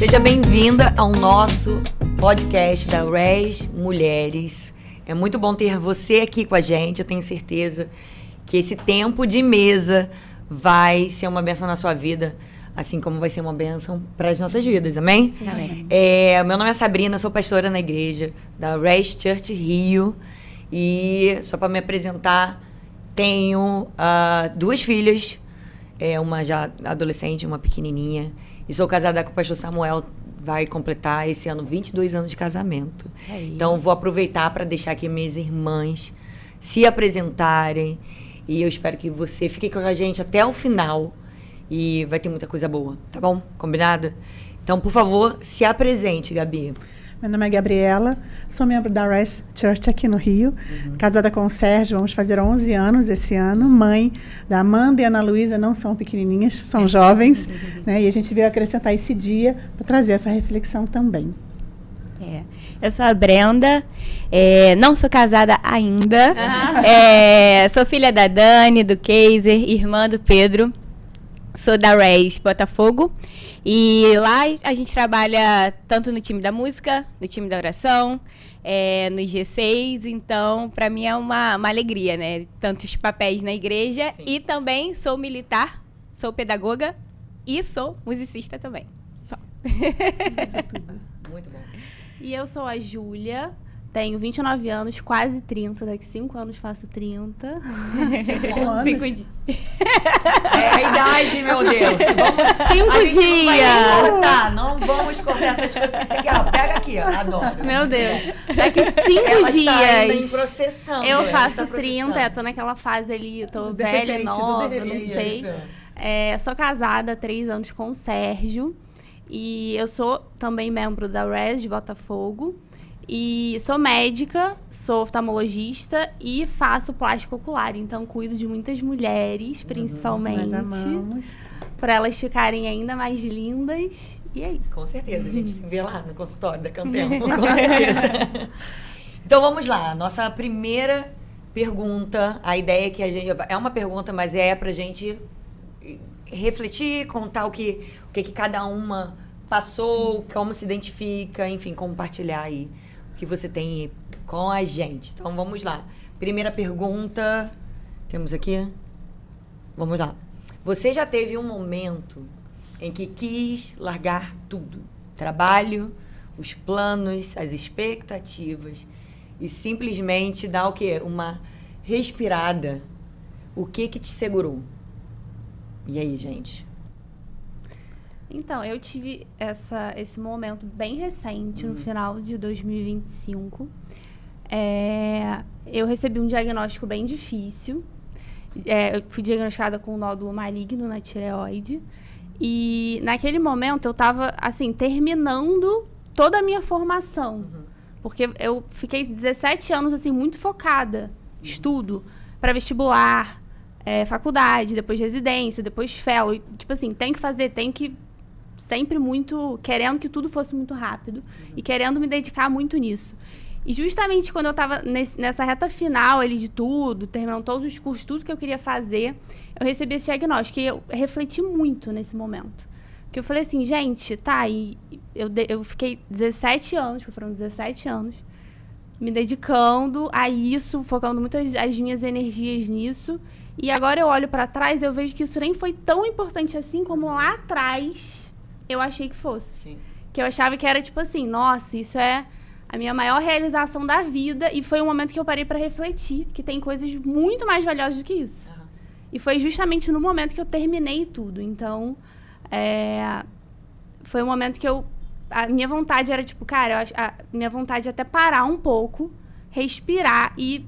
Seja bem-vinda ao nosso podcast da RES Mulheres. É muito bom ter você aqui com a gente. Eu tenho certeza que esse tempo de mesa vai ser uma bênção na sua vida, assim como vai ser uma bênção para as nossas vidas, amém? Sim, amém. Meu nome é Sabrina, sou pastora na igreja da RES Church Rio. E só para me apresentar, tenho 2 filhas, uma já adolescente, uma pequenininha. E sou casada com o pastor Samuel, vai completar esse ano 22 anos de casamento. Então, vou aproveitar para deixar aqui minhas irmãs se apresentarem. E eu espero que você fique com a gente até o final. E vai ter muita coisa boa, tá bom? Combinado? Então, por favor, se apresente, Gabi. Meu nome é Gabriela, sou membro da RES Church aqui no Rio, casada com o Sérgio, vamos fazer 11 anos esse ano, mãe da Amanda e Ana Luísa, não são pequenininhas, são jovens, né? E a gente veio acrescentar esse dia para trazer essa reflexão também. Eu sou a Brenda, não sou casada ainda, sou filha da Dani, do Keiser, irmã do Pedro, sou da RES Botafogo. E lá a gente trabalha tanto no time da música, no time da oração, no G6. Então, para mim é uma alegria, né? Tantos papéis na igreja. Sim. E também sou militar, sou pedagoga e sou musicista também. Só. Isso é tudo. Muito bom. E eu sou a Júlia, tenho 29 anos, quase 30, daqui 5 anos faço 30. 5 dias. É a idade, meu Deus. 5 dias. Não vamos cortar essas coisas que você quer. Ó, pega aqui, ó. Adoro. Meu Deus. Daqui 5 ela dias. Está ainda em processão. Eu faço 30, tô naquela fase ali, tô velha, nova, não sei. Sou casada há 3 anos com o Sérgio. E eu sou também membro da RES de Botafogo. E sou médica, sou oftalmologista e faço plástico ocular. Então, cuido de muitas mulheres, principalmente. Nós amamos. Para elas ficarem ainda mais lindas. E é isso. Com certeza, a gente se vê lá no consultório da Cantempo, com certeza. Então, vamos lá. Nossa primeira pergunta, a ideia é que a gente... É uma pergunta, mas é pra gente refletir, contar o que cada uma passou, como se identifica, enfim, compartilhar aí o que você tem com a gente. Então, vamos lá. Primeira pergunta, temos aqui? Vamos lá. Você já teve um momento em que quis largar tudo? Trabalho, os planos, as expectativas e simplesmente dar o quê? Uma respirada. O que te segurou? E aí, gente? Então, eu tive esse momento bem recente, no final de 2025. Eu recebi um diagnóstico bem difícil. Eu fui diagnosticada com um nódulo maligno na tireoide. E naquele momento eu estava, assim, terminando toda a minha formação. Porque eu fiquei 17 anos, assim, muito focada. Estudo para vestibular, faculdade, depois residência, depois fellow. E, tipo assim, sempre muito querendo que tudo fosse muito rápido e querendo me dedicar muito nisso. E justamente quando eu estava nessa reta final ali de tudo, terminando todos os cursos, tudo que eu queria fazer, eu recebi esse diagnóstico e eu refleti muito nesse momento. Porque eu falei assim, gente, tá, e eu fiquei 17 anos, porque foram 17 anos, me dedicando a isso, focando muito as minhas energias nisso. E agora eu olho para trás e eu vejo que isso nem foi tão importante assim como lá atrás eu achei que fosse. Sim. Que eu achava que era tipo assim, nossa, isso é a minha maior realização da vida. E foi um momento que eu parei para refletir que tem coisas muito mais valiosas do que isso. E foi justamente no momento que eu terminei tudo. Então, foi um momento que a minha vontade era tipo, cara, a minha vontade é até parar um pouco, respirar e,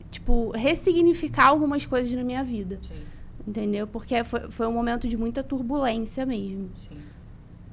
tipo, ressignificar algumas coisas na minha vida. Sim. Entendeu? Porque foi um momento de muita turbulência mesmo. Sim,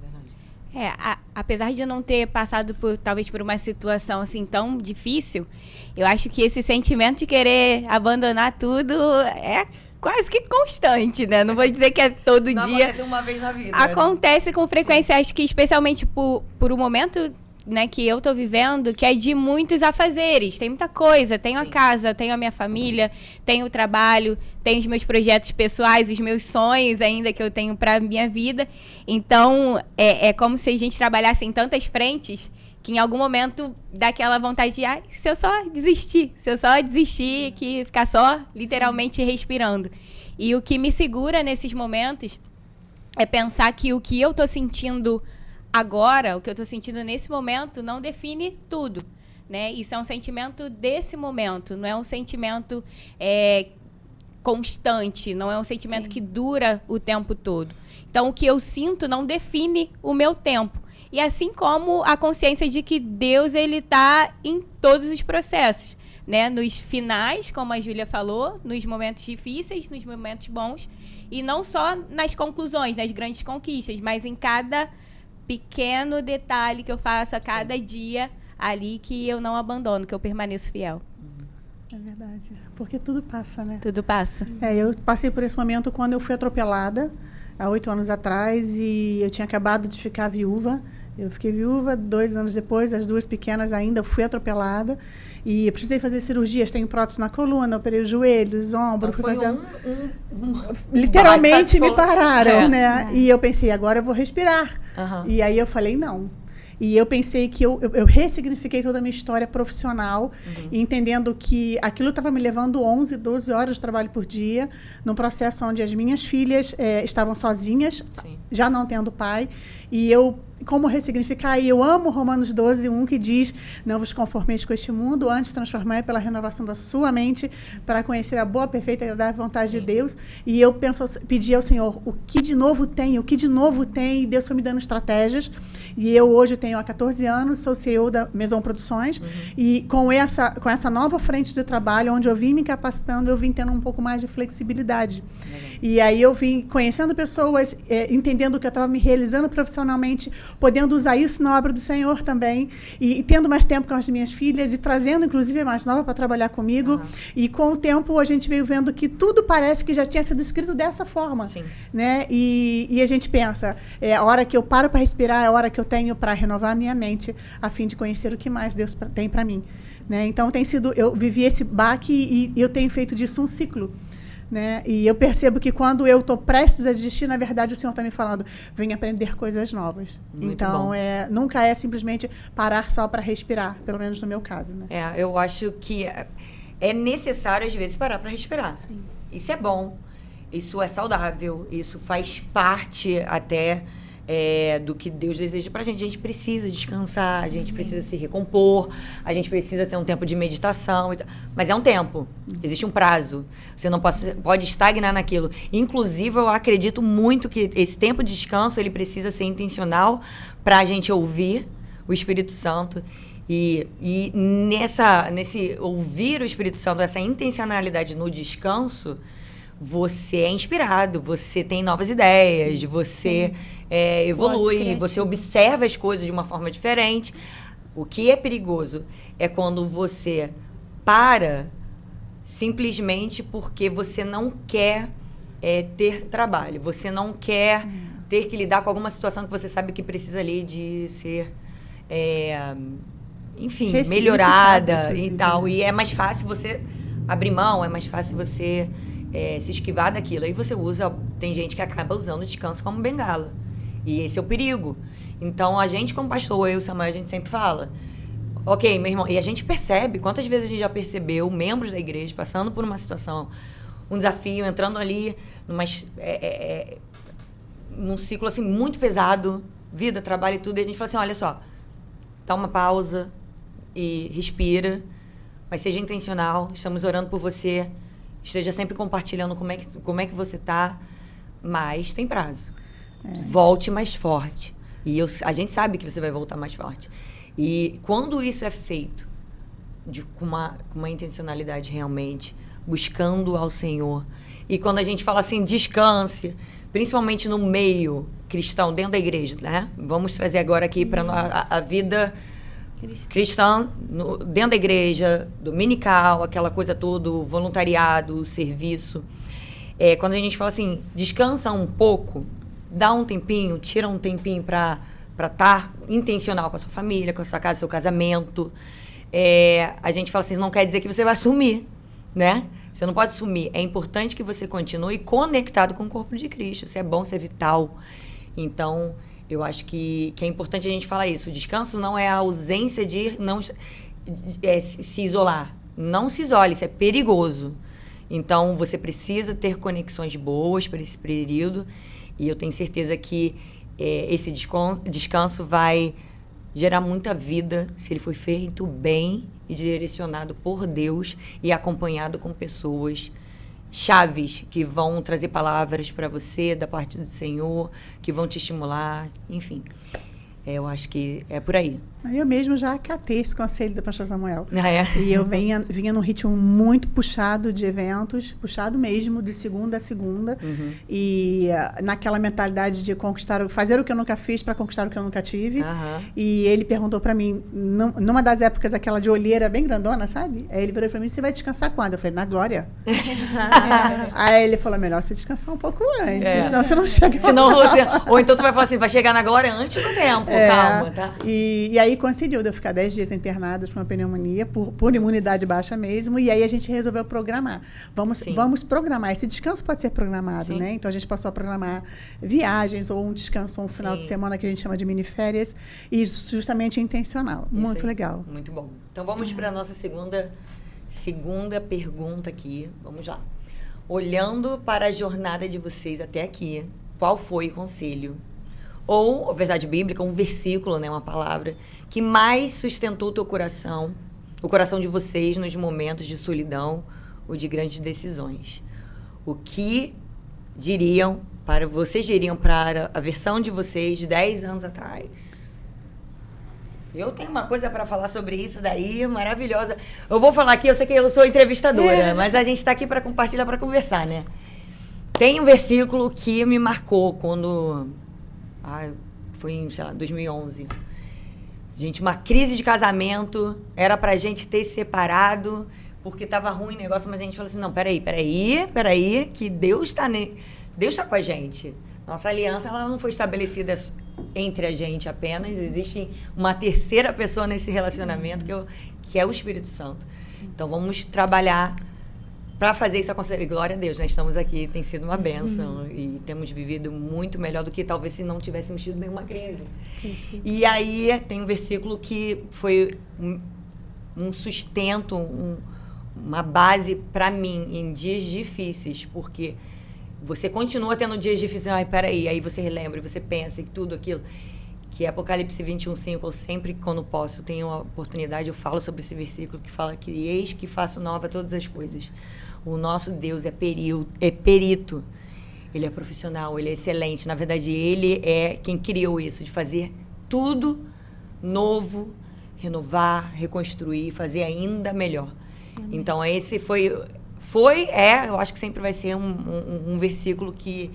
verdade. Apesar de eu não ter passado talvez por uma situação assim tão difícil, eu acho que esse sentimento de querer abandonar tudo é quase que constante, né? Não vou dizer que é todo dia. Acontece uma vez na vida. Acontece com frequência. Sim. Acho que especialmente por um momento né, que eu tô vivendo, que é de muitos afazeres. Tem muita coisa. Tenho a casa, tenho a minha família, tenho o trabalho, tenho os meus projetos pessoais, os meus sonhos ainda que eu tenho pra minha vida. Então, é como se a gente trabalhasse em tantas frentes que em algum momento dá aquela vontade de, se eu só desistir, que ficar só literalmente respirando. E o que me segura nesses momentos é pensar que o que eu tô sentindo agora, o que eu tô sentindo nesse momento, não define tudo, né? Isso é um sentimento desse momento, não é um sentimento constante, não é um sentimento que dura o tempo todo. Então, o que eu sinto não define o meu tempo. E assim como a consciência de que Deus, ele tá em todos os processos, né? Nos finais, como a Júlia falou, nos momentos difíceis, nos momentos bons, e não só nas conclusões, nas grandes conquistas, mas em cada pequeno detalhe que eu faço a cada dia ali, que eu não abandono, que eu permaneço fiel. É verdade. Porque tudo passa, né? Tudo passa. Eu passei por esse momento quando eu fui atropelada, há 8 anos atrás, e eu tinha acabado de ficar viúva. Eu fiquei viúva 2 anos depois, as 2 pequenas ainda, eu fui atropelada. E eu precisei fazer cirurgias, tenho prótese na coluna, operei os joelhos, ombro. Então, foi literalmente me pararam, né? E eu pensei, agora eu vou respirar. E aí eu falei, não. E eu pensei que eu ressignifiquei toda a minha história profissional, entendendo que aquilo estava me levando 11, 12 horas de trabalho por dia, num processo onde as minhas filhas estavam sozinhas, já não tendo pai. E eu, como ressignificar? E eu amo Romanos 12, 1, que diz, não vos conformeis com este mundo, antes transformai pela renovação da sua mente, para conhecer a boa, perfeita e agradável vontade de Deus. E eu pedi ao Senhor, o que de novo tem? E Deus foi me dando estratégias. E eu hoje tenho há 14 anos, sou CEO da Maison Produções, e com essa nova frente de trabalho, onde eu vim me capacitando, eu vim tendo um pouco mais de flexibilidade. E aí eu vim conhecendo pessoas, entendendo que eu estava me realizando profissionalmente, podendo usar isso na obra do Senhor também, e tendo mais tempo com as minhas filhas, e trazendo, inclusive, a mais nova para trabalhar comigo. E com o tempo, a gente veio vendo que tudo parece que já tinha sido escrito dessa forma. Né? E a gente pensa, a hora que eu paro para respirar, é a hora que eu tenho para renovar a minha mente, a fim de conhecer o que mais Deus tem para mim. Né? Então, eu vivi esse baque e eu tenho feito disso um ciclo. Né? E eu percebo que quando eu estou prestes a desistir, na verdade, o Senhor está me falando, venha aprender coisas novas. Muito então, nunca é simplesmente parar só para respirar, pelo menos no meu caso. Né? Eu acho que é necessário, às vezes, parar para respirar. Isso é bom, isso é saudável, isso faz parte até do que Deus deseja pra gente. A gente precisa descansar, a gente precisa se recompor, a gente precisa ter um tempo de meditação. Mas é um tempo, existe um prazo. Você não pode estagnar naquilo. Inclusive, eu acredito muito que esse tempo de descanso, ele precisa ser intencional pra gente ouvir o Espírito Santo. E nesse ouvir o Espírito Santo, essa intencionalidade no descanso, você é inspirado, você tem novas ideias, você evolui, você observa as coisas de uma forma diferente. O que é perigoso é quando você para simplesmente porque você não quer ter trabalho, você não quer ter que lidar com alguma situação que você sabe que precisa ali de ser, enfim, melhorada e tal. E é mais fácil você abrir mão, é mais fácil você se esquivar daquilo. Aí você tem gente que acaba usando o descanso como bengala. E esse é o perigo. Então, a gente, como pastor, eu e o Samuel, a gente sempre fala, ok, meu irmão, e a gente percebe, quantas vezes a gente já percebeu membros da igreja passando por uma situação, um desafio, entrando ali num ciclo assim muito pesado, vida, trabalho e tudo, e a gente fala assim, olha só, dá uma pausa e respira, mas seja intencional, estamos orando por você, esteja sempre compartilhando como é que você está, mas tem prazo. Volte mais forte. E a gente sabe que você vai voltar mais forte. E quando isso é feito com uma intencionalidade realmente, buscando ao Senhor, e quando a gente fala assim, descanse, principalmente no meio cristão, dentro da igreja, né? Vamos trazer agora aqui para a vida cristã, dentro da igreja, dominical, aquela coisa toda, o voluntariado, o serviço. Quando a gente fala assim, descansa um pouco, dá um tempinho, tira um tempinho para para estar intencional com a sua família, com a sua casa, seu casamento. A gente fala assim, não quer dizer que você vai sumir, né? Você não pode sumir. É importante que você continue conectado com o corpo de Cristo. Isso é bom, isso é vital. Então, eu acho que é importante a gente falar isso. O descanso não é a ausência de se isolar. Não se isole, isso é perigoso. Então, você precisa ter conexões boas para esse período. E eu tenho certeza que esse descanso vai gerar muita vida se ele for feito bem e direcionado por Deus e acompanhado com pessoas chaves que vão trazer palavras para você da parte do Senhor, que vão te estimular, enfim. Eu acho que é por aí. Eu mesmo já acatei esse conselho do pastor Samuel. E eu vinha num ritmo muito puxado de eventos, puxado mesmo, de segunda a segunda. Uhum. E naquela mentalidade de fazer o que eu nunca fiz para conquistar o que eu nunca tive. Uhum. E ele perguntou para mim, numa das épocas daquela de olheira bem grandona, sabe? Aí ele virou para mim, você vai descansar quando? Eu falei, na glória. Aí ele falou, melhor você descansar um pouco antes, senão você não chega. Ou então tu vai falar assim, vai chegar na glória antes do tempo, calma, tá? E aí coincidiu de eu ficar 10 dias internada por uma pneumonia, por imunidade baixa mesmo, e aí a gente resolveu programar. Vamos programar. Esse descanso pode ser programado, né? Então a gente passou a programar viagens ou um descanso, um final de semana que a gente chama de miniférias, e justamente intencional. Muito legal. Muito bom. Então vamos para a nossa segunda pergunta aqui. Vamos lá. Olhando para a jornada de vocês até aqui, qual foi o conselho? Ou, a verdade bíblica, um versículo, né, uma palavra, que mais sustentou o teu coração, o coração de vocês nos momentos de solidão ou de grandes decisões. O que vocês diriam para a versão de vocês de 10 anos atrás? Eu tenho uma coisa para falar sobre isso daí, maravilhosa. Eu vou falar aqui, eu sei que eu sou entrevistadora, mas a gente está aqui para compartilhar, para conversar, né? Tem um versículo que me marcou quando... foi em, 2011. Gente, uma crise de casamento, era pra gente ter se separado, porque tava ruim o negócio, mas a gente falou assim, não, peraí, que Deus tá com a gente. Nossa aliança, ela não foi estabelecida entre a gente apenas, existe uma terceira pessoa nesse relacionamento, que é o Espírito Santo. Então, vamos trabalhar para fazer isso acontecer. E glória a Deus, nós estamos aqui, tem sido uma bênção. E temos vivido muito melhor do que talvez se não tivéssemos tido nenhuma crise. E aí tem um versículo que foi um sustento, uma base para mim em dias difíceis, porque você continua tendo dias difíceis, peraí, aí você relembra, você pensa que tudo aquilo, que é Apocalipse 21:5, eu sempre, quando posso, tenho a oportunidade, eu falo sobre esse versículo que fala que eis que faço nova todas as coisas. O nosso Deus é perito, ele é profissional, ele é excelente. Na verdade, ele é quem criou isso, de fazer tudo novo, renovar, reconstruir, fazer ainda melhor. Então, esse eu acho que sempre vai ser um versículo que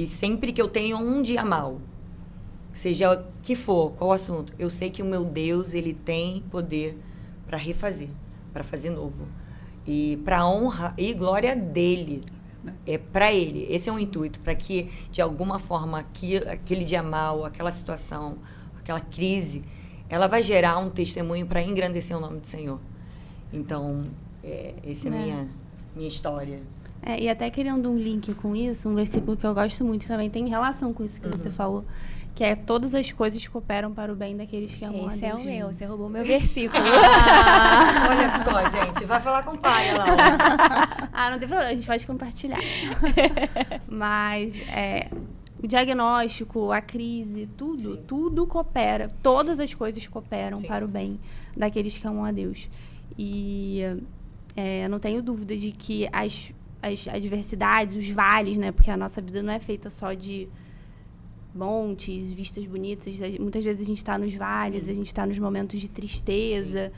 sempre que eu tenho um dia mal, seja o que for, qual o assunto, eu sei que o meu Deus, ele tem poder para refazer, para fazer novo. E para honra e glória dele. É para ele. Esse é um intuito, para que, de alguma forma, aquele dia mal, aquela situação, aquela crise, ela vai gerar um testemunho para engrandecer o nome do Senhor. Então, essa é a minha história. E até querendo um link com isso, um versículo que eu gosto muito também tem relação com isso que você falou, que é todas as coisas cooperam para o bem daqueles que amam a Deus. Esse é o meu, você roubou meu versículo. Olha só, gente, vai falar com o pai, olha lá. Não tem problema, a gente pode compartilhar. Mas o diagnóstico, a crise, tudo coopera, todas as coisas cooperam para o bem daqueles que amam a Deus. E eu não tenho dúvida de que as adversidades, os vales, né, porque a nossa vida não é feita só de montes, vistas bonitas. Muitas vezes a gente está nos vales, a gente está nos momentos de tristeza.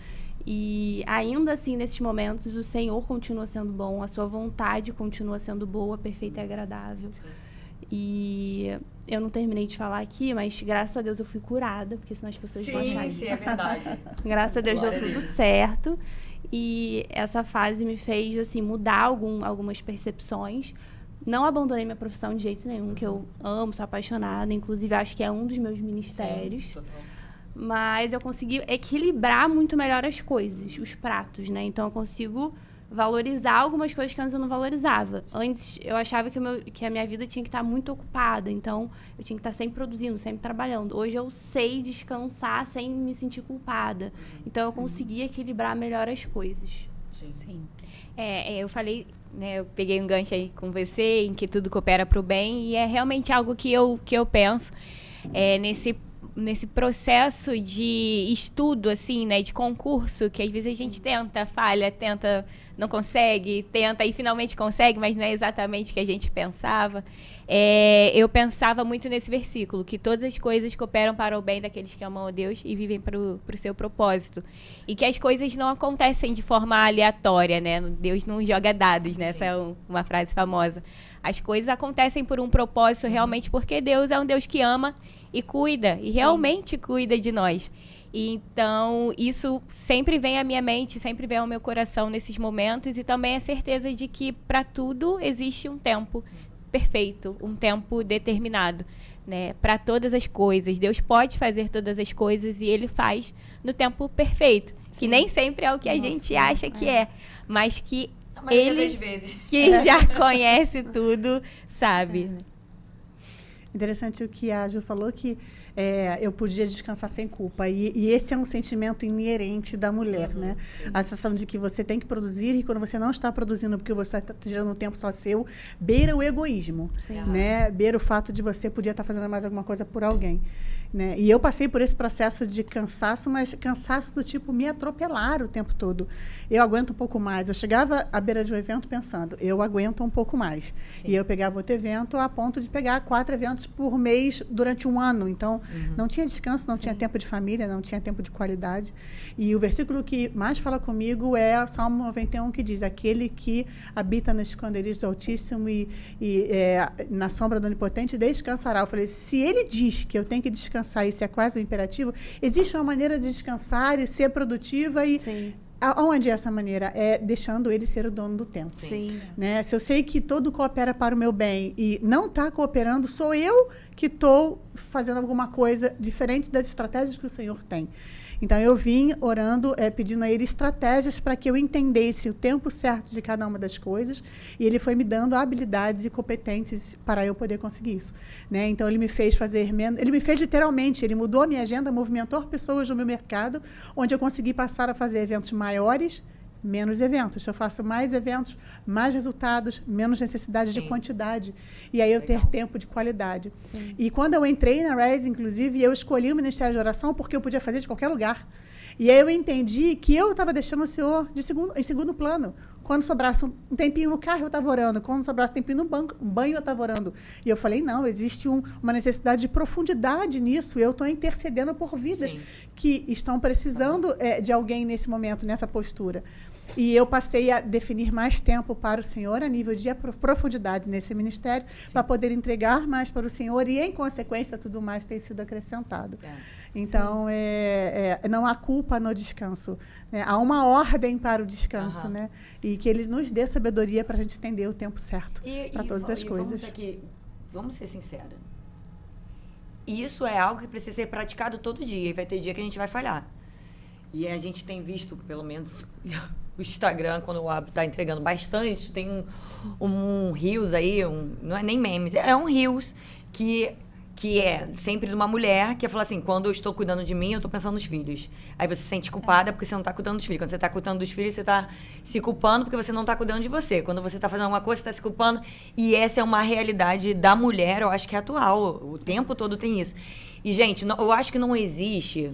E ainda assim, nesses momentos, o Senhor continua sendo bom, a sua vontade continua sendo boa, perfeita e agradável. E eu não terminei de falar aqui, mas graças a Deus eu fui curada, porque senão as pessoas vão achar Sim, é verdade. Graças a Deus deu tudo certo. E essa fase me fez, assim, mudar algumas percepções. Não abandonei minha profissão de jeito nenhum, que eu amo, sou apaixonada. Inclusive, acho que é um dos meus ministérios. Sim, total. Mas eu consegui equilibrar muito melhor as coisas, os pratos, né? Então, eu consigo valorizar algumas coisas que antes eu não valorizava. Antes, eu achava que a minha vida tinha que estar muito ocupada. Então, eu tinha que estar sempre produzindo, sempre trabalhando. Hoje, eu sei descansar sem me sentir culpada. Então, eu consegui equilibrar melhor as coisas. Sim. Sim. Eu falei, né, eu peguei um gancho aí com você, em que tudo coopera para o bem, e é realmente algo que eu penso nesse processo de estudo, assim, né, de concurso, que às vezes a gente tenta, falha, tenta, não consegue, tenta e finalmente consegue, mas não é exatamente o que a gente pensava. Eu pensava muito nesse versículo, que todas as coisas cooperam para o bem daqueles que amam a Deus e vivem para o seu propósito. E que as coisas não acontecem de forma aleatória, né? Deus não joga dados, né? Essa é uma frase famosa. As coisas acontecem por um propósito realmente, porque Deus é um Deus que ama e cuida, e realmente cuida de nós. E então, isso sempre vem à minha mente, sempre vem ao meu coração nesses momentos, e também a certeza de que para tudo existe um tempo perfeito, um tempo determinado, né? Para todas as coisas. Deus pode fazer todas as coisas e Ele faz no tempo perfeito, que nem sempre é o que a gente acha que é, mas que Ele, das vezes, que já conhece tudo, sabe? Interessante o que a Ju falou, que eu podia descansar sem culpa. E esse é um sentimento inerente da mulher, né? Sim. A sensação de que você tem que produzir e quando você não está produzindo porque você está tirando um tempo só seu, beira o egoísmo, né? Beira o fato de você podia estar fazendo mais alguma coisa por alguém. Né? E eu passei por esse processo de cansaço, mas cansaço do tipo me atropelar o tempo todo. Eu aguento um pouco mais. Eu chegava à beira de um evento pensando, eu aguento um pouco mais. Sim. E eu pegava outro evento a ponto de pegar 4 eventos por mês durante um ano. Então, não tinha descanso, não tinha tempo de família, não tinha tempo de qualidade. E o versículo que mais fala comigo é o Salmo 91, que diz, aquele que habita nos esconderijos do Altíssimo e na sombra do Onipotente descansará. Eu falei, se ele diz que eu tenho que descansar, isso é quase um imperativo, existe uma maneira de descansar e ser produtiva e... Sim. Aonde é essa maneira? É deixando ele ser o dono do tempo. Sim. Né? Se eu sei que todo coopera para o meu bem e não está cooperando, sou eu que estou fazendo alguma coisa diferente das estratégias que o Senhor tem. Então, eu vim orando, pedindo a Ele estratégias para que eu entendesse o tempo certo de cada uma das coisas, e Ele foi me dando habilidades e competências para eu poder conseguir isso. Né? Então, Ele me fez fazer menos... Ele me fez literalmente, Ele mudou a minha agenda, movimentou pessoas no meu mercado, onde eu consegui passar a fazer eventos maiores, menos eventos. Eu faço mais eventos, mais resultados, menos necessidade de quantidade. E aí eu ter tempo de qualidade. Sim. E quando eu entrei na Rise, inclusive, eu escolhi o Ministério de Oração porque eu podia fazer de qualquer lugar. E aí eu entendi que eu estava deixando o Senhor em segundo plano. Quando sobrasse um tempinho no carro, eu estava orando. Quando sobrasse um tempinho no banho, eu estava orando. E eu falei, não, existe uma necessidade de profundidade nisso. Eu estou intercedendo por vidas que estão precisando de alguém nesse momento, nessa postura. E eu passei a definir mais tempo para o Senhor a nível de profundidade nesse ministério, para poder entregar mais para o Senhor e, em consequência, tudo mais tem sido acrescentado. Então, não há culpa no descanso. Né? Há uma ordem para o descanso, né? E que Ele nos dê sabedoria para a gente entender o tempo certo para todas as coisas. Vamos ser sinceros. Isso é algo que precisa ser praticado todo dia. E vai ter dia que a gente vai falhar. E a gente tem visto, pelo menos... O Instagram, quando eu abro, tá entregando bastante. Tem um Reels aí, não é nem memes, é um Reels que é sempre de uma mulher que fala assim, quando eu estou cuidando de mim, eu estou pensando nos filhos. Aí você se sente culpada porque você não está cuidando dos filhos. Quando você está cuidando dos filhos, você está se culpando porque você não está cuidando de você. Quando você está fazendo alguma coisa, você está se culpando. E essa é uma realidade da mulher, eu acho que é atual. O tempo todo tem isso. E, gente, eu acho que não existe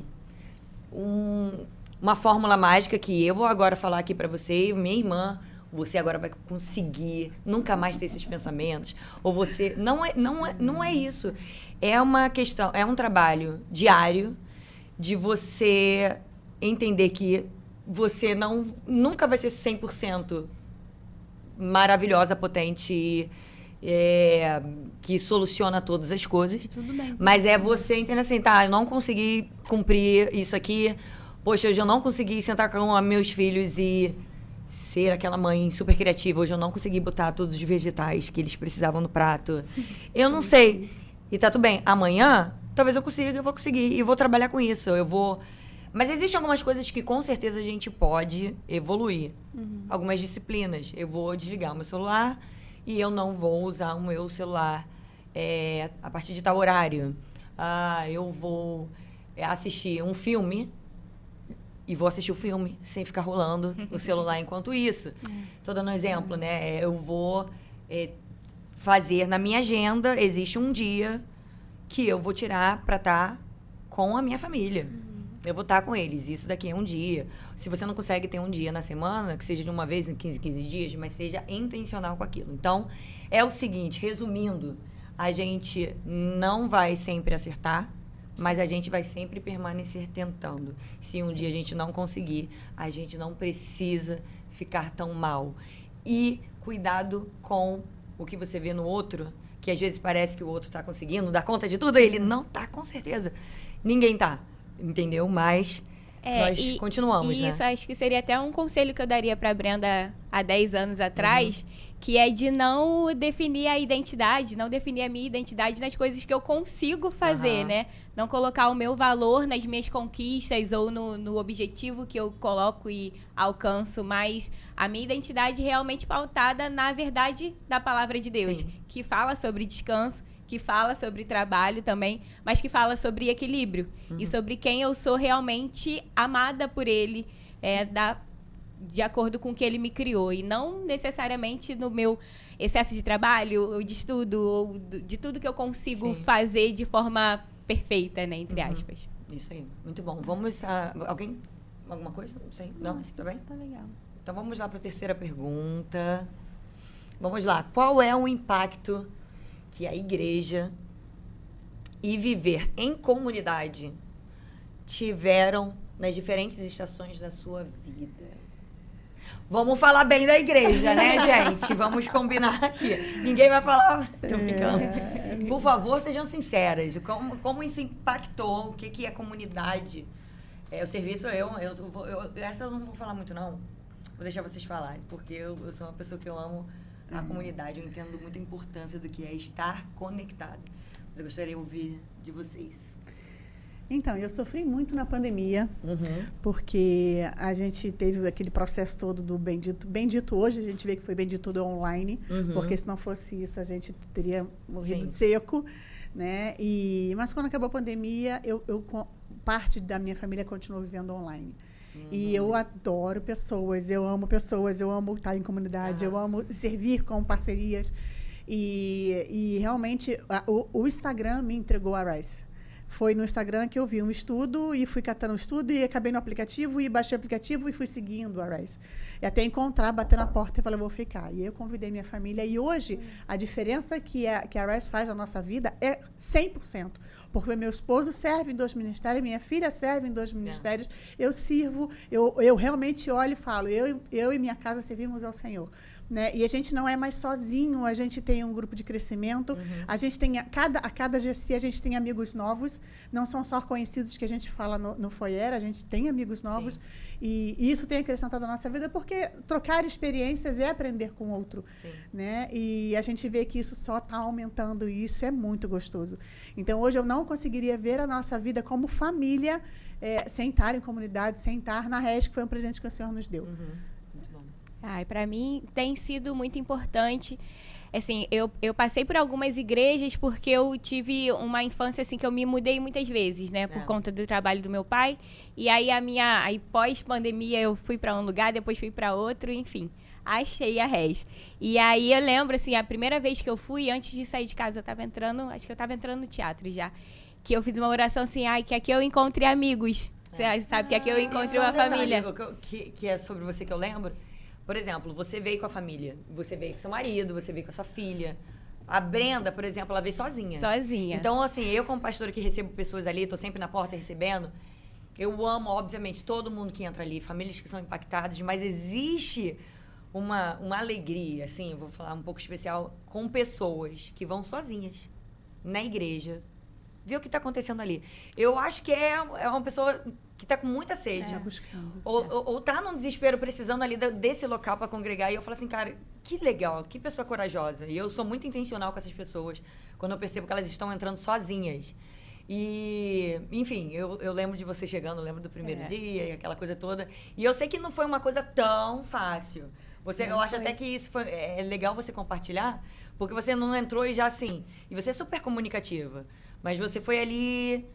uma fórmula mágica que eu vou agora falar aqui para você e minha irmã, você agora vai conseguir nunca mais ter esses pensamentos, ou você... Não é isso. É uma questão, é um trabalho diário de você entender que você nunca vai ser 100% maravilhosa, potente, que soluciona todas as coisas. Tudo bem. Mas é você entender assim, tá, eu não consegui cumprir isso aqui, poxa, hoje eu não consegui sentar com meus filhos e ser aquela mãe super criativa. Hoje eu não consegui botar todos os vegetais que eles precisavam no prato. Eu não sei. E tá tudo bem. Amanhã, talvez eu consiga, eu vou conseguir. E vou trabalhar com isso. Eu vou... Mas existem algumas coisas que com certeza a gente pode evoluir. Algumas disciplinas. Eu vou desligar o meu celular e eu não vou usar o meu celular a partir de tal horário. Eu vou assistir um filme e vou assistir o filme sem ficar rolando o celular enquanto isso. Tô dando um exemplo, né? Eu vou fazer na minha agenda, existe um dia que eu vou tirar para estar com a minha família. Eu vou estar com eles. Isso daqui é um dia. Se você não consegue ter um dia na semana, que seja de uma vez em 15 dias, mas seja intencional com aquilo. Então, é o seguinte, resumindo, a gente não vai sempre acertar, mas a gente vai sempre permanecer tentando. Se um dia a gente não conseguir, a gente não precisa ficar tão mal. E cuidado com o que você vê no outro, que às vezes parece que o outro está conseguindo dar conta de tudo, ele não está, com certeza. Ninguém está. Entendeu? Mas nós continuamos, né? Isso acho que seria até um conselho que eu daria para a Brenda há 10 anos atrás, que é de não definir a identidade, não definir a minha identidade nas coisas que eu consigo fazer, né? Não colocar o meu valor nas minhas conquistas ou no objetivo que eu coloco e alcanço, mas a minha identidade realmente pautada na verdade da palavra de Deus, Sim. que fala sobre descanso, que fala sobre trabalho também, mas que fala sobre equilíbrio e sobre quem eu sou realmente amada por Ele, de acordo com o que Ele me criou. E não necessariamente no meu excesso de trabalho, ou de estudo, ou de tudo que eu consigo fazer de forma perfeita, né, entre aspas. Isso aí, muito bom. Vamos a... Alguém? Alguma coisa? Não sei. Não? Tá bem? Tá legal. Então vamos lá para a terceira pergunta. Vamos lá. Qual é o impacto que a igreja e viver em comunidade tiveram nas diferentes estações da sua vida? Vamos falar bem da igreja, né, gente? Vamos combinar aqui. Ninguém vai falar... Tô brincando. Por favor, sejam sinceras. Como isso impactou? O que é comunidade? O serviço, essa eu não vou falar muito, não. Vou deixar vocês falarem, porque eu sou uma pessoa que eu amo a comunidade. Eu entendo muito a importância do que é estar conectado. Mas eu gostaria de ouvir de vocês. Então, eu sofri muito na pandemia, porque a gente teve aquele processo todo do bendito hoje, a gente vê que foi bendito do online, porque se não fosse isso, a gente teria morrido de seco, né? Mas quando acabou a pandemia, parte da minha família continuou vivendo online. E eu adoro pessoas, eu amo estar em comunidade, eu amo servir com parcerias. E realmente, o Instagram me entregou a Rice. Foi no Instagram que eu vi um estudo e fui catando o estudo e acabei no aplicativo e baixei o aplicativo e fui seguindo a Rice. E até encontrar, bater na porta e falar, eu vou ficar. E aí eu convidei minha família. E hoje, a diferença que a Rice faz na nossa vida é 100%. Porque meu esposo serve em 2 ministérios, minha filha serve em 2 ministérios. Eu sirvo, eu realmente olho e falo, eu e minha casa servimos ao Senhor. Né? E a gente não é mais sozinho, a gente tem um grupo de crescimento, a gente tem, a cada GC a gente tem amigos novos, não são só conhecidos que a gente fala no foyer, a gente tem amigos novos, e isso tem acrescentado na nossa vida, porque trocar experiências é aprender com o outro, né? E a gente vê que isso só está aumentando, e isso é muito gostoso. Então, hoje eu não conseguiria ver a nossa vida como família, sem estar em comunidade, sem estar na RES, que foi um presente que o Senhor nos deu. Para mim tem sido muito importante. Assim, eu passei por algumas igrejas porque eu tive uma infância assim que eu me mudei muitas vezes, né, por conta do trabalho do meu pai. E aí pós-pandemia eu fui para um lugar, depois fui para outro, enfim. Achei a RES. E aí eu lembro assim, a primeira vez que eu fui, antes de sair de casa, acho que eu estava entrando no teatro já, que eu fiz uma oração assim, que aqui eu encontre amigos. Você sabe que aqui eu encontre uma família. Que é sobre você que eu lembro. Por exemplo, você veio com a família, você veio com seu marido, você veio com a sua filha. A Brenda, por exemplo, ela veio sozinha. Sozinha. Então, assim, eu como pastora que recebo pessoas ali, tô sempre na porta recebendo, eu amo, obviamente, todo mundo que entra ali, famílias que são impactadas, mas existe uma alegria, assim, vou falar um pouco especial, com pessoas que vão sozinhas na igreja, ver o que está acontecendo ali. Eu acho que é uma pessoa que tá com muita sede. Buscando. Ou tá num desespero, precisando ali desse local para congregar. E eu falo assim, cara, que legal, que pessoa corajosa. E eu sou muito intencional com essas pessoas, quando eu percebo que elas estão entrando sozinhas. E, enfim, eu lembro de você chegando, eu lembro do primeiro dia, e aquela coisa toda. E eu sei que não foi uma coisa tão fácil. Eu acho até que isso é legal você compartilhar, porque você não entrou e já assim. E você é super comunicativa, mas você foi ali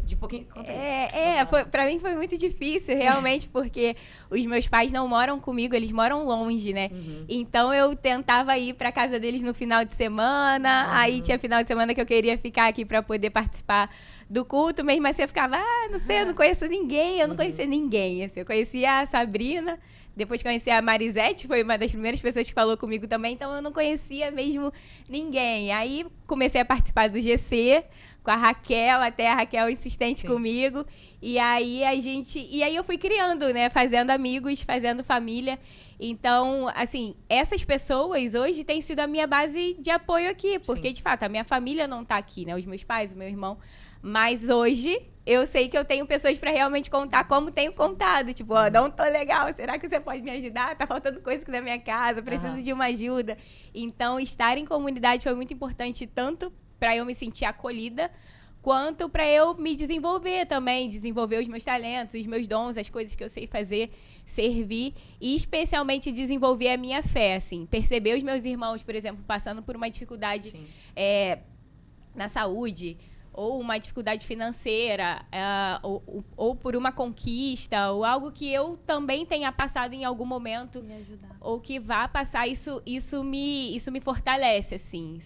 de pouquinho. Conta aí. Pra mim foi muito difícil, realmente, porque os meus pais não moram comigo, eles moram longe, né? Então eu tentava ir pra casa deles no final de semana, aí tinha final de semana que eu queria ficar aqui pra poder participar do culto, mesmo assim eu ficava, não sei, eu não conheço ninguém, eu não conhecia ninguém. Assim, eu conhecia a Sabrina. Depois conheci a Marisete, foi uma das primeiras pessoas que falou comigo também, então eu não conhecia mesmo ninguém. Aí comecei a participar do GC com a Raquel, até a Raquel insistente comigo. E aí eu fui criando, né? Fazendo amigos, fazendo família. Então, assim, essas pessoas hoje têm sido a minha base de apoio aqui, porque de fato a minha família não tá aqui, né? Os meus pais, o meu irmão. Mas hoje eu sei que eu tenho pessoas para realmente contar, como tenho contado. Tipo, não tô legal, será que você pode me ajudar? Tá faltando coisa aqui na minha casa, preciso de uma ajuda. Então, estar em comunidade foi muito importante, tanto para eu me sentir acolhida, quanto para eu me desenvolver também, desenvolver os meus talentos, os meus dons, as coisas que eu sei fazer, servir e especialmente desenvolver a minha fé, assim. Perceber os meus irmãos, por exemplo, passando por uma dificuldade na saúde, ou uma dificuldade financeira, ou por uma conquista, ou algo que eu também tenha passado em algum momento, Me ajudar. ou que vá passar, isso me fortalece, assim.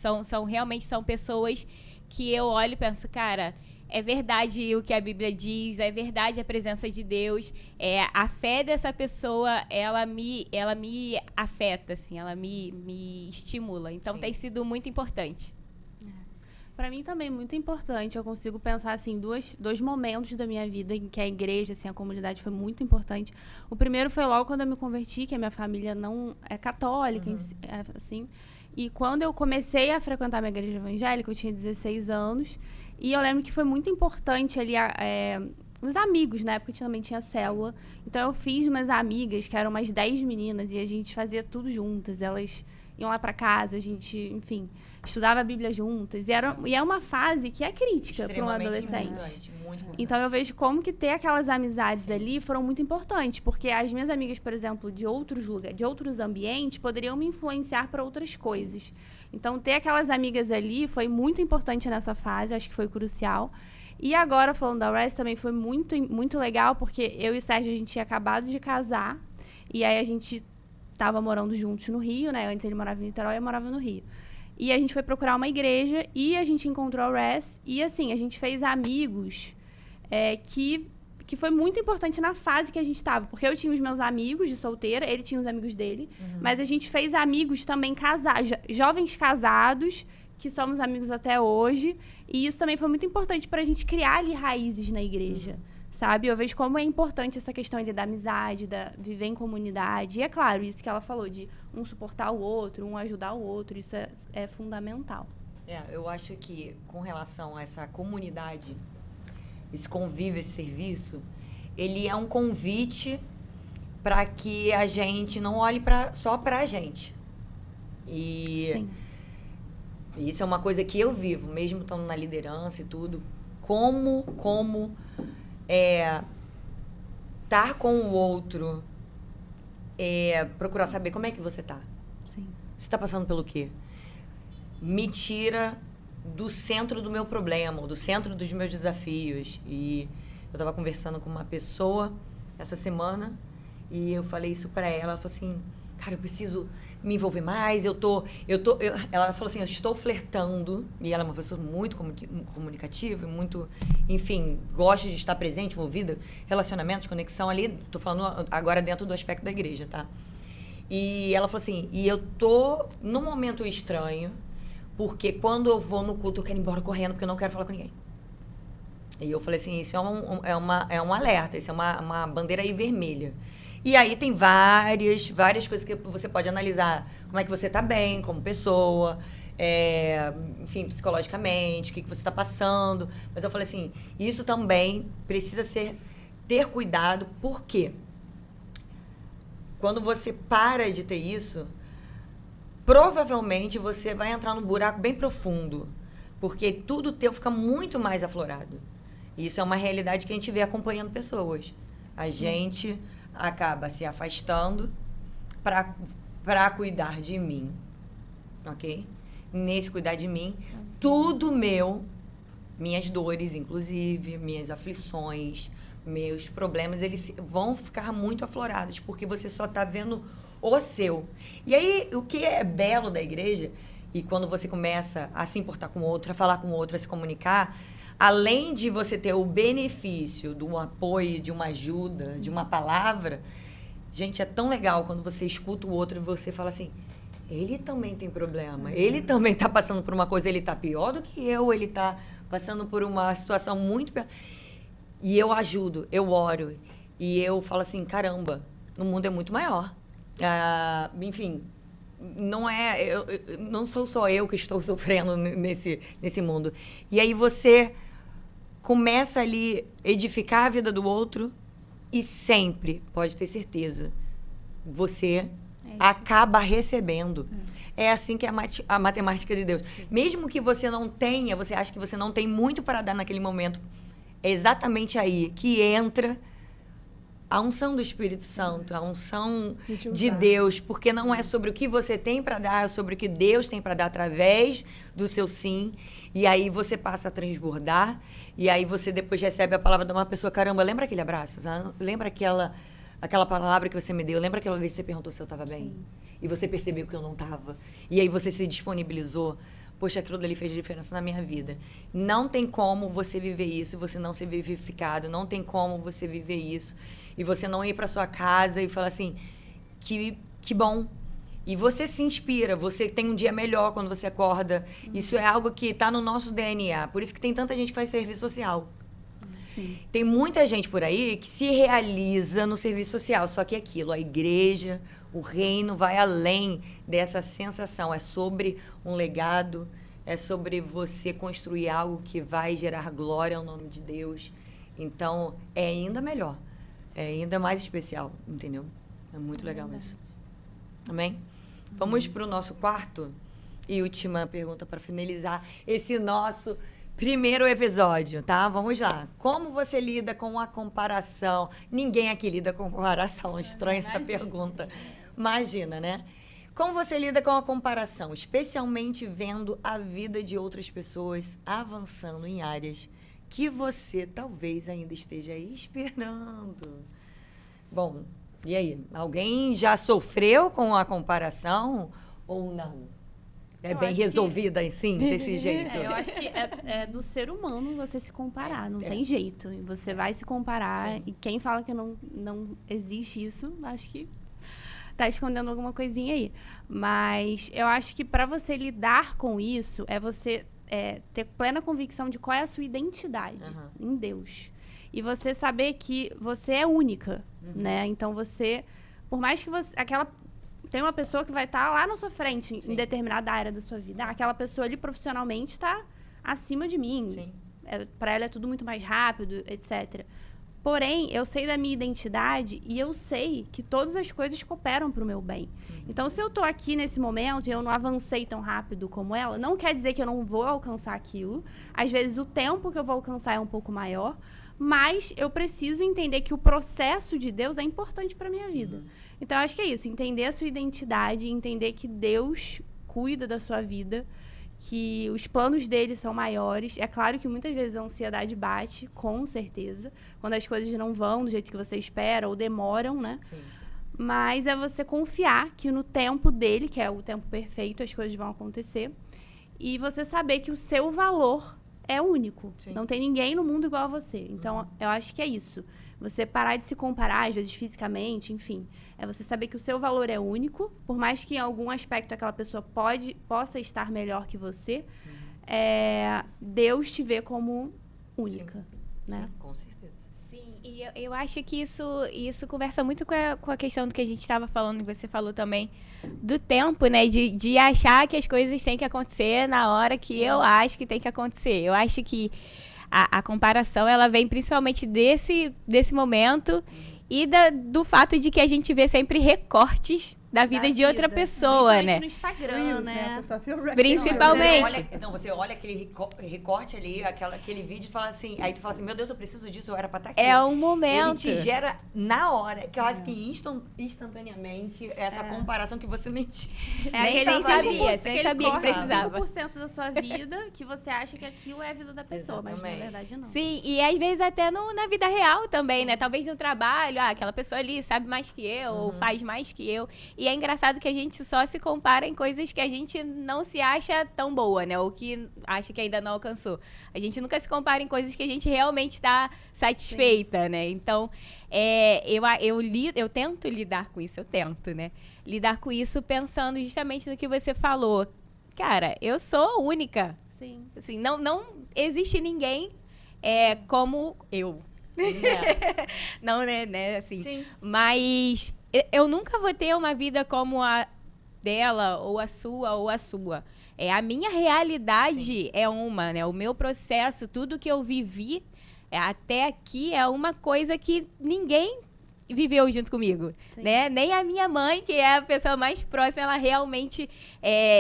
Realmente são pessoas que eu olho e penso, cara, é verdade o que a Bíblia diz, é verdade a presença de Deus, a fé dessa pessoa, ela me afeta, assim, ela me estimula. Então, tem sido muito importante. Para mim também é muito importante. Eu consigo pensar assim dois momentos da minha vida em que a igreja, assim, a comunidade foi muito importante. O primeiro foi logo quando eu me converti, que a minha família não é católica, assim. E quando eu comecei a frequentar a minha igreja evangélica, eu tinha 16 anos. E eu lembro que foi muito importante ali os amigos, na época também tinha célula. Então eu fiz umas amigas, que eram umas 10 meninas, e a gente fazia tudo juntas. Elas iam lá para casa, a gente, enfim, estudava a Bíblia juntas. E é uma fase que é crítica para um adolescente. Muito importante. Então eu vejo como que ter aquelas amizades ali foram muito importantes, porque as minhas amigas, por exemplo, de outros lugares, de outros ambientes, poderiam me influenciar para outras coisas. Então ter aquelas amigas ali foi muito importante nessa fase, acho que foi crucial. E agora, falando da Rest, também foi muito, muito legal, porque eu e o Sérgio, a gente tinha acabado de casar, e aí a gente estava morando juntos no Rio, né? Antes ele morava em Niterói, eu morava no Rio. E a gente foi procurar uma igreja e a gente encontrou a Rest. E, assim, a gente fez amigos que foi muito importante na fase que a gente estava. Porque eu tinha os meus amigos de solteira, ele tinha os amigos dele. Mas a gente fez amigos também casados, jovens casados, que somos amigos até hoje. E isso também foi muito importante para a gente criar ali raízes na igreja. Sabe? Eu vejo como é importante essa questão ali da amizade, da viver em comunidade. E é claro, isso que ela falou, de um suportar o outro, um ajudar o outro, isso é fundamental. Eu acho que com relação a essa comunidade, esse convívio, esse serviço, ele é um convite para que a gente não olhe só para a gente. Sim. E isso é uma coisa que eu vivo, mesmo estando na liderança e tudo. Como estar com o outro, procurar saber como é que você tá. Sim. Você tá passando pelo quê? Me tira do centro do meu problema, do centro dos meus desafios. E eu tava conversando com uma pessoa essa semana e eu falei isso pra ela. Ela falou assim, cara, eu preciso me envolver mais, ela falou assim, eu estou flertando, e ela é uma pessoa muito comunicativa, muito, enfim, gosta de estar presente, envolvida, relacionamentos, conexão ali, tô falando agora dentro do aspecto da igreja, tá? E ela falou assim, e eu tô num momento estranho, porque quando eu vou no culto eu quero ir embora correndo, porque eu não quero falar com ninguém. E eu falei assim, isso é um alerta, isso é uma bandeira aí vermelha. E aí tem várias coisas que você pode analisar. Como é que você está bem como pessoa, enfim, psicologicamente, o que você está passando. Mas eu falei assim, isso também precisa ser ter cuidado, por quê? Quando você para de ter isso, provavelmente você vai entrar num buraco bem profundo, porque tudo teu fica muito mais aflorado. Isso é uma realidade que a gente vê acompanhando pessoas. A gente acaba se afastando para cuidar de mim, ok? Nesse cuidar de mim, tudo meu, minhas dores, inclusive, minhas aflições, meus problemas, eles vão ficar muito aflorados, porque você só está vendo o seu. E aí, o que é belo da igreja, e quando você começa a se importar com o outro, a falar com o outro, a se comunicar, além de você ter o benefício de um apoio, de uma ajuda, de uma palavra, gente, é tão legal quando você escuta o outro e você fala assim, ele também tem problema, ele também está passando por uma coisa, ele está pior do que eu, ele está passando por uma situação muito pior. E eu ajudo, eu oro, e eu falo assim, caramba, o mundo é muito maior. Enfim, não sou só eu que estou sofrendo nesse mundo. E aí você começa ali a edificar a vida do outro e sempre, pode ter certeza, você acaba recebendo. É assim que é a matemática de Deus. Mesmo que você não tenha, você acha que você não tem muito para dar naquele momento, é exatamente aí que entra a unção do Espírito Santo, a unção de Deus, porque não é sobre o que você tem para dar, é sobre o que Deus tem para dar através do seu sim. E aí você passa a transbordar, e aí você depois recebe a palavra de uma pessoa, caramba, lembra aquele abraço? Lembra aquela palavra que você me deu? Lembra aquela vez que você perguntou se eu estava bem? Sim. E você percebeu que eu não estava. E aí você se disponibilizou. Poxa, aquilo dali fez diferença na minha vida. Não tem como você viver isso e você não ser vivificado. Não tem como você viver isso e você não ir para sua casa e falar assim, que bom. E você se inspira, você tem um dia melhor quando você acorda. Isso é algo que está no nosso DNA. Por isso que tem tanta gente que faz serviço social. Sim. Tem muita gente por aí que se realiza no serviço social. Só que aquilo, a igreja, o reino vai além dessa sensação. É sobre um legado, é sobre você construir algo que vai gerar glória ao nome de Deus. Então, é ainda melhor. É ainda mais especial, entendeu? É muito legal isso. Amém? Vamos para o nosso quarto e última pergunta para finalizar esse nosso primeiro episódio, tá? Vamos lá. Como você lida com a comparação? Ninguém aqui lida com comparação. Estranha essa pergunta. Imagina, né? Como você lida com a comparação, especialmente vendo a vida de outras pessoas avançando em áreas que você talvez ainda esteja esperando? Bom, e aí? Alguém já sofreu com a comparação ou não? É bem resolvida assim, desse jeito? Eu acho que é do ser humano você se comparar, não tem jeito. Você vai se comparar. Sim. E quem fala que não existe isso, acho que tá escondendo alguma coisinha aí. Mas eu acho que para você lidar com isso, é você ter plena convicção de qual é a sua identidade em Deus. E você saber que você é única, né? Então você, por mais que você... Tem uma pessoa que vai estar lá na sua frente, em determinada área da sua vida. Aquela pessoa ali profissionalmente está acima de mim. Para ela é tudo muito mais rápido, etc. Porém, eu sei da minha identidade e eu sei que todas as coisas cooperam para o meu bem. Então, se eu estou aqui nesse momento e eu não avancei tão rápido como ela, não quer dizer que eu não vou alcançar aquilo. Às vezes, o tempo que eu vou alcançar é um pouco maior. Mas eu preciso entender que o processo de Deus é importante para a minha vida. Então, eu acho que é isso. Entender a sua identidade, entender que Deus cuida da sua vida, que os planos dele são maiores. É claro que muitas vezes a ansiedade bate, com certeza, quando as coisas não vão do jeito que você espera ou demoram, né? Sim. Mas é você confiar que no tempo dele, que é o tempo perfeito, as coisas vão acontecer. E você saber que o seu valor é único. Sim. Não tem ninguém no mundo igual a você. Então, eu acho que é isso. Você parar de se comparar, às vezes, fisicamente, enfim. É você saber que o seu valor é único, por mais que em algum aspecto aquela pessoa possa estar melhor que você, Deus te vê como única. Sim. Né? Sim, com certeza. Sim, e eu acho que isso conversa muito com a questão do que a gente estava falando, que você falou também, do tempo, né? De achar que as coisas têm que acontecer na hora que eu acho que tem que acontecer. Eu acho que a comparação, ela vem principalmente desse momento e do fato de que a gente vê sempre recortes da vida de outra pessoa, né? No Instagram, né? Principalmente. Você olha aquele recorte ali, aquele vídeo e fala assim, aí tu fala assim, meu Deus, eu preciso disso, eu era pra estar aqui. É um momento. Ele te gera na hora, quase que instantaneamente, essa comparação que você nem sabia que precisava. 5% da sua vida que você acha que aquilo é a vida da pessoa, mas na verdade não. Sim, e às vezes até na vida real também, né? Talvez no trabalho, aquela pessoa ali sabe mais que eu, ou faz mais que eu. E é engraçado que a gente só se compara em coisas que a gente não se acha tão boa, né? Ou que acha que ainda não alcançou. A gente nunca se compara em coisas que a gente realmente está satisfeita, né? Então, eu tento lidar com isso, né? Lidar com isso pensando justamente no que você falou. Cara, eu sou única. Sim. Assim, não existe ninguém como eu. Não, né? Assim. Sim. Mas eu nunca vou ter uma vida como a dela, ou a sua. A minha realidade é uma, né? O meu processo, tudo que eu vivi até aqui é uma coisa que ninguém viveu junto comigo, né? Nem a minha mãe, que é a pessoa mais próxima, ela realmente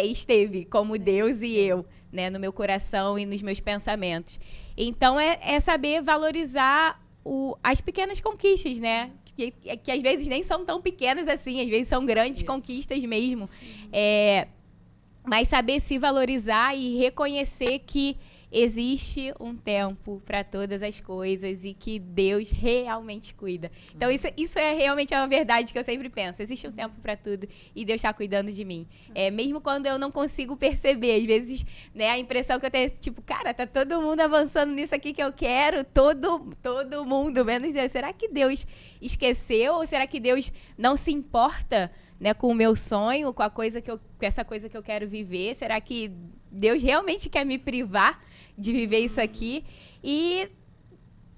esteve como Deus e eu, né? No meu coração e nos meus pensamentos. Então, é saber valorizar as pequenas conquistas, né? Que às vezes nem são tão pequenas assim, às vezes são grandes conquistas mesmo. Mas saber se valorizar e reconhecer que existe um tempo para todas as coisas e que Deus realmente cuida. Então, isso é realmente uma verdade que eu sempre penso. Existe um tempo para tudo e Deus está cuidando de mim. Mesmo quando eu não consigo perceber, às vezes, né, a impressão que eu tenho é tipo, cara, tá todo mundo avançando nisso aqui que eu quero, todo mundo, menos eu. Será que Deus esqueceu ou será que Deus não se importa, né, com o meu sonho, com essa coisa que eu quero viver? Será que Deus realmente quer me privar de viver isso aqui? E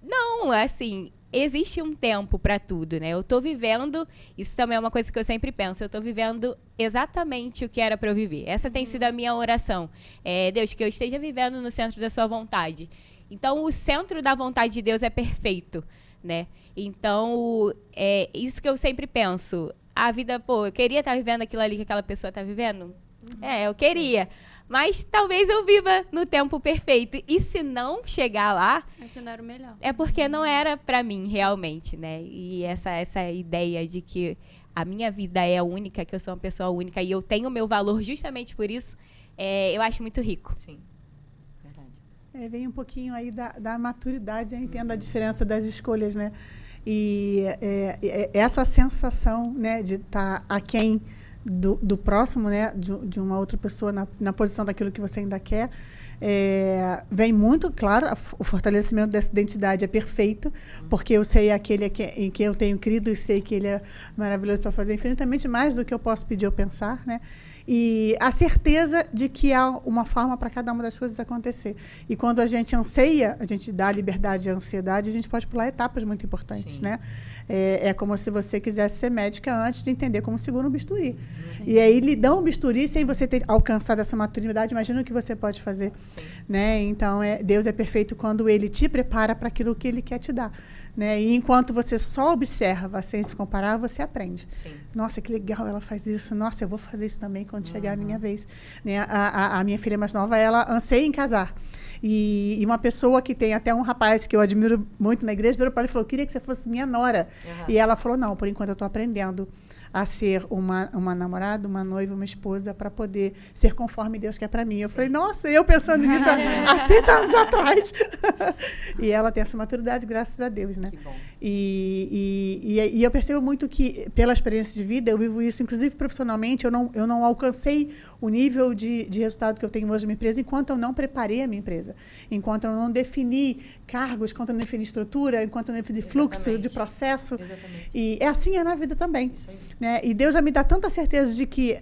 não, assim, existe um tempo para tudo, né? Eu tô vivendo, isso também é uma coisa que eu sempre penso, eu tô vivendo exatamente o que era para eu viver. Essa tem sido a minha oração. Deus, que eu esteja vivendo no centro da sua vontade. Então, o centro da vontade de Deus é perfeito, né? Então, isso que eu sempre penso. A vida, eu queria estar vivendo aquilo ali que aquela pessoa está vivendo? Eu queria. Mas talvez eu viva no tempo perfeito. E se não chegar lá... É que não era o melhor. É porque não era pra mim, realmente, né? E essa ideia de que a minha vida é única, que eu sou uma pessoa única e eu tenho o meu valor justamente por isso, eu acho muito rico. Sim, verdade. Vem um pouquinho aí da maturidade, eu entendo a diferença das escolhas, né? E essa sensação, né, de estar aquém do próximo, né, de uma outra pessoa na posição daquilo que você ainda quer, vem muito claro. O fortalecimento dessa identidade é perfeito, porque eu sei aquele em que eu tenho crido e sei que ele é maravilhoso para fazer infinitamente mais do que eu posso pedir ou pensar, né? E a certeza de que há uma forma para cada uma das coisas acontecer. E quando a gente anseia, a gente dá liberdade à ansiedade, a gente pode pular etapas muito importantes, né? É como se você quisesse ser médica antes de entender como segura um bisturi. E aí, lhe dão um bisturi sem você ter alcançado essa maturidade, imagina o que você pode fazer. Né? Então, Deus é perfeito quando Ele te prepara para aquilo que Ele quer te dar. Né? E enquanto você só observa sem se comparar, você aprende. Sim. Nossa, que legal, ela faz isso. Nossa, eu vou fazer isso também quando chegar a minha vez. Né? A minha filha mais nova, ela anseia em casar. E uma pessoa que tem até um rapaz que eu admiro muito na igreja, virou para ela e falou, eu queria que você fosse minha nora. E ela falou, não, por enquanto eu estou aprendendo a ser uma namorada, uma noiva, uma esposa, para poder ser conforme Deus quer para mim. Eu falei, nossa, eu pensando nisso há 30 anos atrás. E ela tem essa maturidade, graças a Deus, né? Que bom. E eu percebo muito que, pela experiência de vida, eu vivo isso, inclusive profissionalmente, eu não alcancei o nível de resultado que eu tenho hoje na minha empresa enquanto eu não preparei a minha empresa, enquanto eu não defini cargos, enquanto eu não defini estrutura, enquanto eu não defini fluxo de processo. Exatamente. E assim é na vida também. Isso aí. Né? E Deus já me dá tanta certeza de que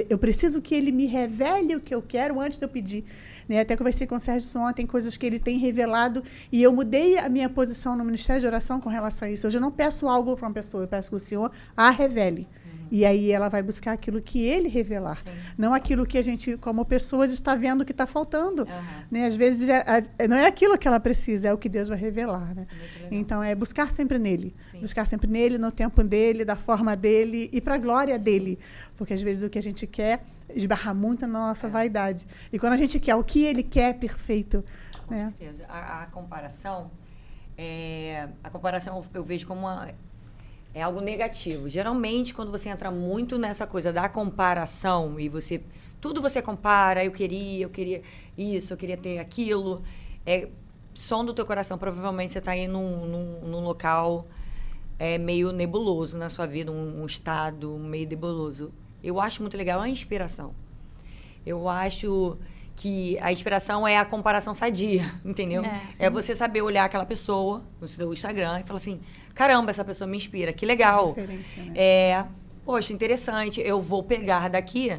eu preciso que Ele me revele o que eu quero antes de eu pedir. Né? Até conversei com o Sérgio ontem, coisas que Ele tem revelado, e eu mudei a minha posição no Ministério de Oração com relação a isso. Hoje eu não peço algo para uma pessoa, eu peço que o Senhor a revele. E aí ela vai buscar aquilo que ele revelar. Não aquilo que a gente, como pessoas, está vendo que está faltando. Né? Às vezes não é aquilo que ela precisa, é o que Deus vai revelar. Né? Então, é buscar sempre nele. Buscar sempre nele, no tempo dele, da forma dele e para a glória dele. Porque às vezes o que a gente quer esbarra muito na nossa vaidade. E quando a gente quer o que ele quer, perfeito. Com certeza. A comparação eu vejo como é algo negativo. Geralmente, quando você entra muito nessa coisa da comparação e tudo você compara, eu queria isso, eu queria ter aquilo, som do teu coração, provavelmente você está aí num local meio nebuloso na sua vida, um estado meio nebuloso. Eu acho muito legal a inspiração. Eu acho que a inspiração é a comparação sadia, entendeu? É você saber olhar aquela pessoa no seu Instagram e falar assim, caramba, essa pessoa me inspira, que legal. Né? Poxa, interessante, eu vou pegar daqui,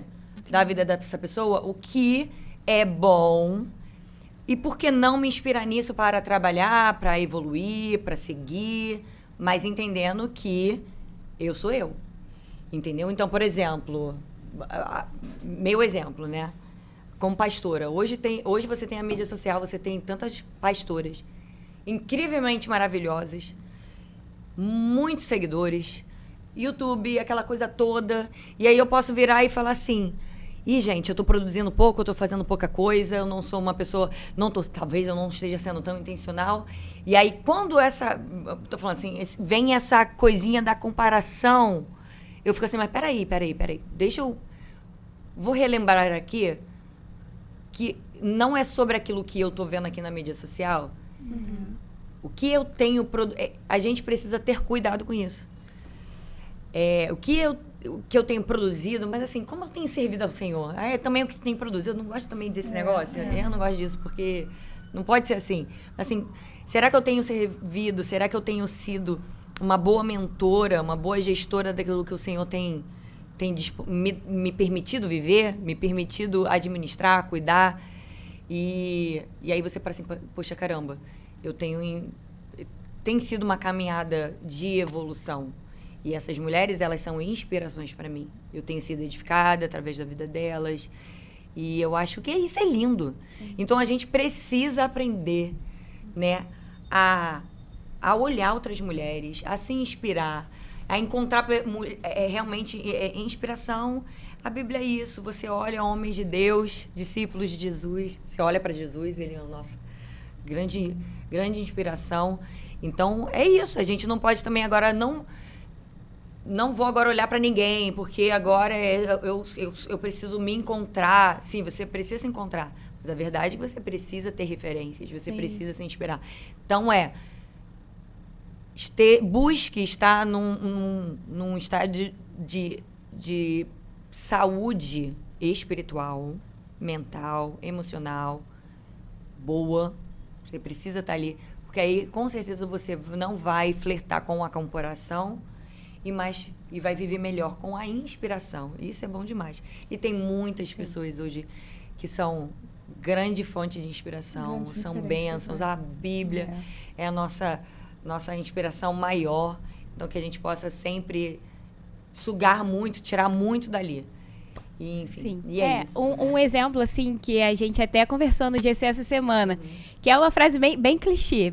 da vida dessa pessoa, o que é bom e por que não me inspirar nisso para trabalhar, para evoluir, para seguir, mas entendendo que eu sou eu, entendeu? Então, por exemplo, meu exemplo, né? Como pastora. Hoje você tem a mídia social, você tem tantas pastoras incrivelmente maravilhosas, muitos seguidores, YouTube, aquela coisa toda. E aí eu posso virar e falar assim, gente, eu tô produzindo pouco, eu tô fazendo pouca coisa, eu não sou uma pessoa, talvez eu não esteja sendo tão intencional. E aí quando tô falando assim, vem essa coisinha da comparação, eu fico assim, mas peraí, vou relembrar aqui que não é sobre aquilo que eu tô vendo aqui na mídia social. O que eu tenho... a gente precisa ter cuidado com isso. O que eu tenho produzido, mas assim, como eu tenho servido ao Senhor? Também o que tem produzido, eu não gosto também desse negócio. Eu não gosto disso, porque não pode ser assim. Assim, será que eu tenho servido? Será que eu tenho sido uma boa mentora, uma boa gestora daquilo que o Senhor tem me permitido viver, me permitido administrar, cuidar? E aí você fala assim, poxa, caramba, tem sido uma caminhada de evolução. E essas mulheres, elas são inspirações para mim. Eu tenho sido edificada através da vida delas. E eu acho que isso é lindo. Então, a gente precisa aprender, né, a olhar outras mulheres, a se inspirar, a encontrar realmente inspiração. A Bíblia é isso. Você olha homens de Deus, discípulos de Jesus. Você olha para Jesus, ele é a nossa grande inspiração. Então, é isso. A gente não pode também agora... Não vou agora olhar para ninguém, porque agora eu preciso me encontrar. Sim, você precisa se encontrar. Mas a verdade é que você precisa ter referências, você precisa se inspirar. Então, busque estar num estado de saúde espiritual, mental, emocional, boa. Você precisa estar ali. Porque aí, com certeza, você não vai flertar com a comparação e vai viver melhor com a inspiração. Isso é bom demais. E tem muitas pessoas hoje que são grande fonte de inspiração, são bênçãos. A Bíblia é a nossa inspiração maior. Então, que a gente possa sempre sugar muito, tirar muito dali. E, enfim, e é isso. Um exemplo, assim, que a gente até conversou no GC essa semana, que é uma frase bem clichê,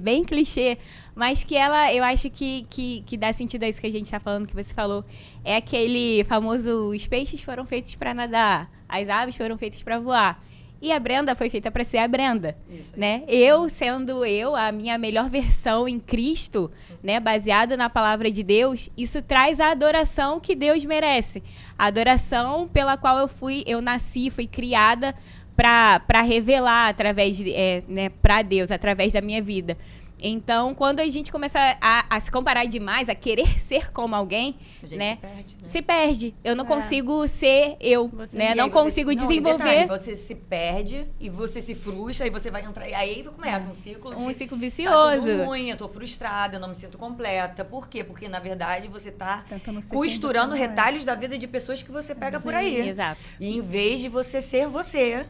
mas que eu acho que dá sentido a isso que a gente está falando, que você falou. É aquele famoso, os peixes foram feitos para nadar, as aves foram feitas para voar. E a Brenda foi feita para ser a Brenda, né? Eu sendo a minha melhor versão em Cristo, né? Baseado na palavra de Deus, isso traz a adoração que Deus merece. A adoração pela qual eu nasci, fui criada para revelar através para Deus, através da minha vida. Então, quando a gente começa a se comparar demais, a querer ser como alguém, né? Se perde. Eu não consigo ser eu, né? Não consigo desenvolver. Detalhe, você se perde e você se frustra e você vai entrar. Aí começa um ciclo vicioso. Tá tudo ruim, eu tô frustrada, eu não me sinto completa. Por quê? Porque, na verdade, você tá costurando retalhos da vida de pessoas que você pega por aí. Exato. E em vez de você ser você...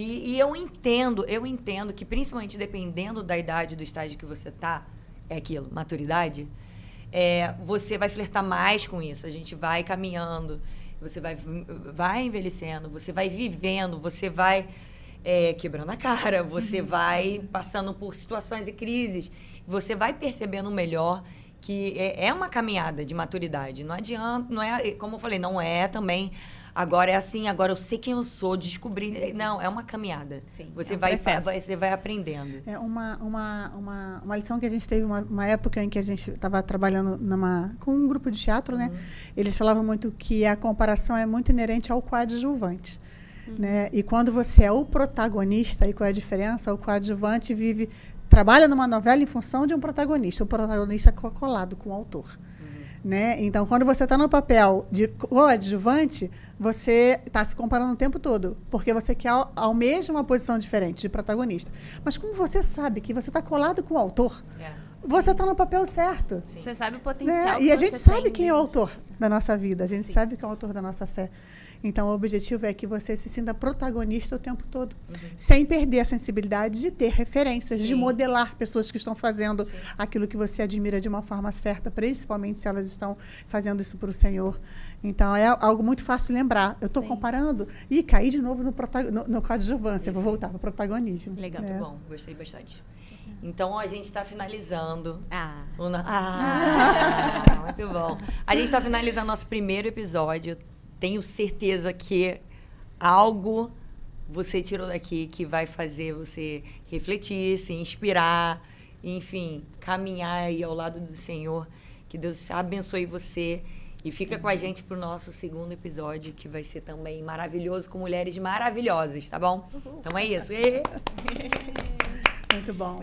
E eu entendo que, principalmente dependendo da idade, do estágio que você tá, é aquilo, maturidade, você vai flertar mais com isso. A gente vai caminhando, você vai envelhecendo, você vai vivendo, você vai quebrando a cara, você vai passando por situações e crises, você vai percebendo melhor que é uma caminhada de maturidade. Não adianta, não é, como eu falei, não é também, agora é assim, agora eu sei quem eu sou, descobri. Não, é uma caminhada. Sim, você, você vai aprendendo. É uma lição que a gente teve uma época em que a gente estava trabalhando com um grupo de teatro, né? Eles falavam muito que a comparação é muito inerente ao coadjuvante. Né? E quando você é o protagonista, e qual é a diferença? O coadjuvante trabalha numa novela em função de um protagonista. O protagonista é colado com o autor. Né? Então, quando você está no papel de coadjuvante, você está se comparando o tempo todo, porque você quer almeja uma posição diferente de protagonista. Mas como você sabe que você está colado com o autor, você está no papel certo. Sim. Você sabe o potencial. Né? E a gente sabe quem é o autor da nossa vida, a gente sabe quem é o autor da nossa fé. Então, o objetivo é que você se sinta protagonista o tempo todo, sem perder a sensibilidade de ter referências, de modelar pessoas que estão fazendo aquilo que você admira de uma forma certa, principalmente se elas estão fazendo isso para o Senhor. Então, é algo muito fácil lembrar. Eu estou comparando e caí de novo no coadjuvância. Vou voltar para o protagonismo. Legal. Muito bom, gostei bastante. Então, a gente está finalizando. Muito bom. A gente está finalizando nosso primeiro episódio. Tenho certeza que algo você tirou daqui que vai fazer você refletir, se inspirar, enfim, caminhar aí ao lado do Senhor. Que Deus abençoe você. E fica com a gente pro nosso segundo episódio, que vai ser também maravilhoso, com mulheres maravilhosas, tá bom? Então é isso. Muito bom.